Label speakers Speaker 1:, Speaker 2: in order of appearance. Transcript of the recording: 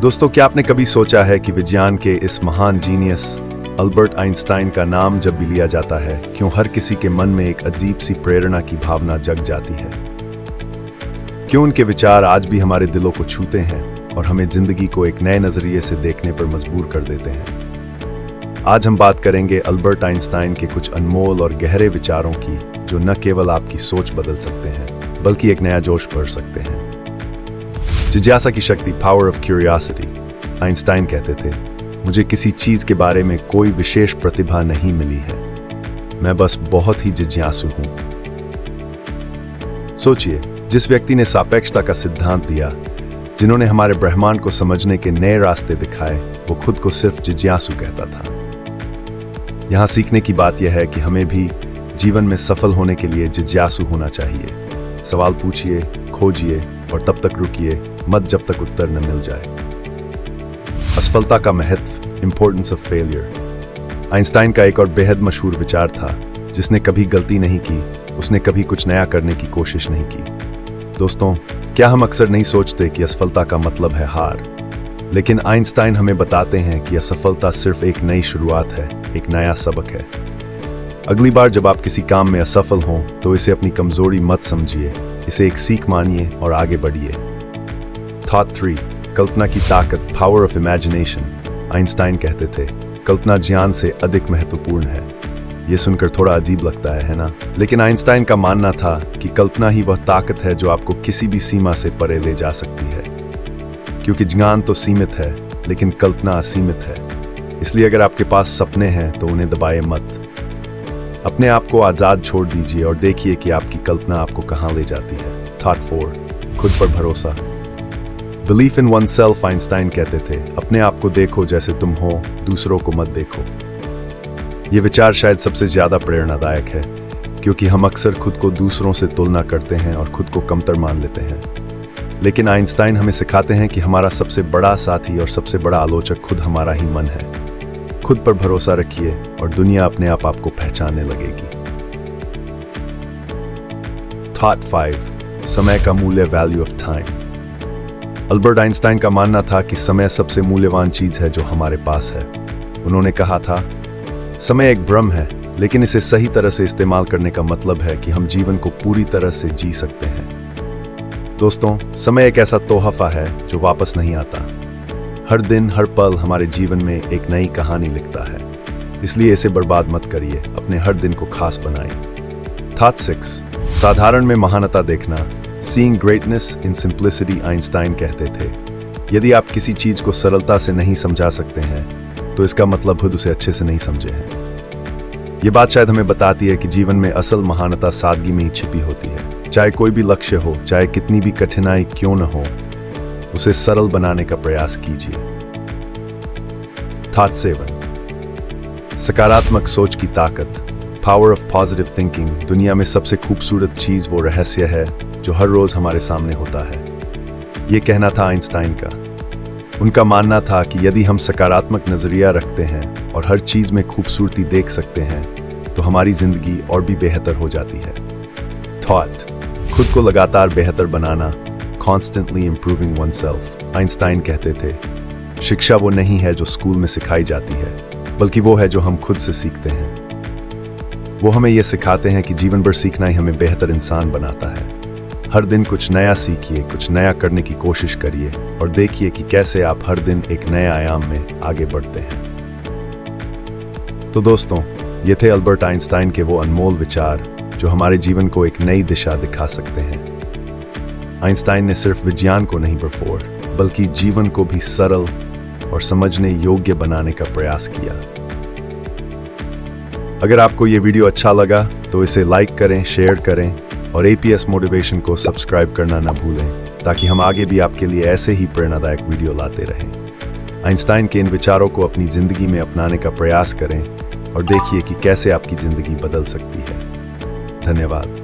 Speaker 1: दोस्तों, क्या आपने कभी सोचा है कि विज्ञान के इस महान जीनियस अल्बर्ट आइंस्टाइन का नाम जब भी लिया जाता है, क्यों हर किसी के मन में एक अजीब सी प्रेरणा की भावना जग जाती है? क्यों उनके विचार आज भी हमारे दिलों को छूते हैं और हमें जिंदगी को एक नए नजरिए से देखने पर मजबूर कर देते हैं? आज हम बात करेंगे अल्बर्ट आइंस्टाइन के कुछ अनमोल और गहरे विचारों की, जो न केवल आपकी सोच बदल सकते हैं बल्कि एक नया जोश भर सकते हैं। जिज्ञासा की शक्ति, पावर ऑफ क्यूरियोसिटी। आइंस्टाइन कहते थे, मुझे किसी चीज के बारे में कोई विशेष प्रतिभा नहीं मिली है, मैं बस बहुत ही जिज्ञासु हूं। सोचिए, जिस व्यक्ति ने सापेक्षता का सिद्धांत दिया, जिन्होंने हमारे ब्रह्मांड को समझने के नए रास्ते दिखाए, वो खुद को सिर्फ जिज्ञासु कहता था। यहां सीखने की बात यह है कि हमें भी जीवन में सफल होने के लिए जिज्ञासु होना चाहिए। सवाल पूछिए, खोजिए और तब तक रुकिए मत जब तक उत्तर न मिल जाए। असफलता का महत्व, इंपॉर्टेंस ऑफ फेलियर। आइंस्टाइन का एक और बेहद मशहूर विचार था, जिसने कभी गलती नहीं की, उसने कभी कुछ नया करने की कोशिश नहीं की। दोस्तों, क्या हम अक्सर नहीं सोचते कि असफलता का मतलब है हार? लेकिन आइंस्टाइन हमें बताते हैं कि असफलता सिर्फ एक नई शुरुआत है, एक नया सबक है। अगली बार जब आप किसी काम में असफल हों, तो इसे अपनी कमजोरी मत समझिए, इसे एक सीख मानिए और आगे बढ़िए। थॉट 3, कल्पना की ताकत, पावर ऑफ इमेजिनेशन। आइंस्टाइन कहते थे, कल्पना ज्ञान से अधिक महत्वपूर्ण है। यह सुनकर थोड़ा अजीब लगता है ना? लेकिन आइंस्टाइन का मानना था कि कल्पना ही वह ताकत है जो आपको किसी भी सीमा से परे ले जा सकती है। क्योंकि ज्ञान तो सीमित है, लेकिन कल्पना असीमित है। इसलिए अगर आपके पास सपने हैं तो उन्हें दबाए मत। अपने आप को आजाद छोड़ दीजिए और देखिए कि आपकी कल्पना आपको कहां ले जाती है। थॉट 4, खुद पर भरोसा। Belief in one self. Einstein कहते थे, अपने आप को देखो जैसे तुम हो, दूसरों को मत देखो। यह विचार शायद सबसे ज्यादा प्रेरणादायक है, क्योंकि हम अक्सर खुद को दूसरों से तुलना करते हैं और खुद को कमतर मान लेते हैं। लेकिन आइंस्टाइन हमें सिखाते हैं कि हमारा सबसे बड़ा साथी और सबसे बड़ा आलोचक खुद हमारा ही मन है। खुद पर भरोसा रखिए और दुनिया अपने आप आपको पहचानने लगेगी। थॉट 5, समय का मूल्य, value of time. Albert Einstein का मानना था कि समय सबसे मूल्यवान चीज है जो हमारे पास है। उन्होंने कहा था, समय एक भ्रम है, लेकिन इसे सही तरह से इस्तेमाल करने का मतलब है कि हम जीवन को पूरी तरह से जी सकते हैं। दोस्तों, समय एक ऐसा तोहफा है जो वापस नहीं आता। हर दिन, हर पल हमारे जीवन में एक नई कहानी लिखता है, इसलिए इसे बर्बाद मत करिए, अपने हर दिन को खास बनाइए। थॉट 6, साधारण में महानता देखना, सीइंग ग्रेटनेस इन सिंप्लिसिटी। आइंस्टाइन कहते थे, यदि आप किसी चीज को सरलता से नहीं समझा सकते हैं, तो इसका मतलब खुद उसे अच्छे से नहीं समझे हैं। यह बात शायद हमें बताती है कि जीवन में असल महानता सादगी में ही छिपी होती है। चाहे कोई भी लक्ष्य हो, चाहे कितनी भी कठिनाई क्यों न हो, उसे सरल बनाने का प्रयास कीजिए। थॉट 7, सकारात्मक सोच की ताकत, पावर ऑफ पॉजिटिव थिंकिंग। दुनिया में सबसे खूबसूरत चीज वो रहस्य है जो हर रोज हमारे सामने होता है। ये कहना था आइंस्टाइन का। उनका मानना था कि यदि हम सकारात्मक नजरिया रखते हैं और हर चीज में खूबसूरती देख सकते हैं, तो हमारी जिंदगी और भी बेहतर हो जाती है। थॉट, खुद को लगातार बेहतर बनाना, कॉन्स्टेंटली इंप्रूविंग oneself। आइंस्टाइन कहते थे, शिक्षा वो नहीं है जो स्कूल में सिखाई जाती है, बल्कि वो है जो हम खुद से सीखते हैं। वो हमें यह सिखाते हैं कि जीवन भर सीखना ही हमें बेहतर इंसान बनाता है। हर दिन कुछ नया सीखिए, कुछ नया करने की कोशिश करिए और देखिए कि कैसे आप हर दिन एक नए आयाम में आगे बढ़ते हैं। तो दोस्तों, ये थे अल्बर्ट आइंस्टाइन के वो अनमोल विचार जो हमारे जीवन को एक नई दिशा दिखा सकते हैं। आइंस्टाइन ने सिर्फ विज्ञान को नहीं बल्कि जीवन को भी सरल और समझने योग्य बनाने का प्रयास किया। अगर आपको ये वीडियो अच्छा लगा तो इसे लाइक करें, शेयर करें और APS मोटिवेशन को सब्सक्राइब करना ना भूलें, ताकि हम आगे भी आपके लिए ऐसे ही प्रेरणादायक वीडियो लाते रहें। आइंस्टाइन के इन विचारों को अपनी जिंदगी में अपनाने का प्रयास करें और देखिए कि कैसे आपकी जिंदगी बदल सकती है। धन्यवाद।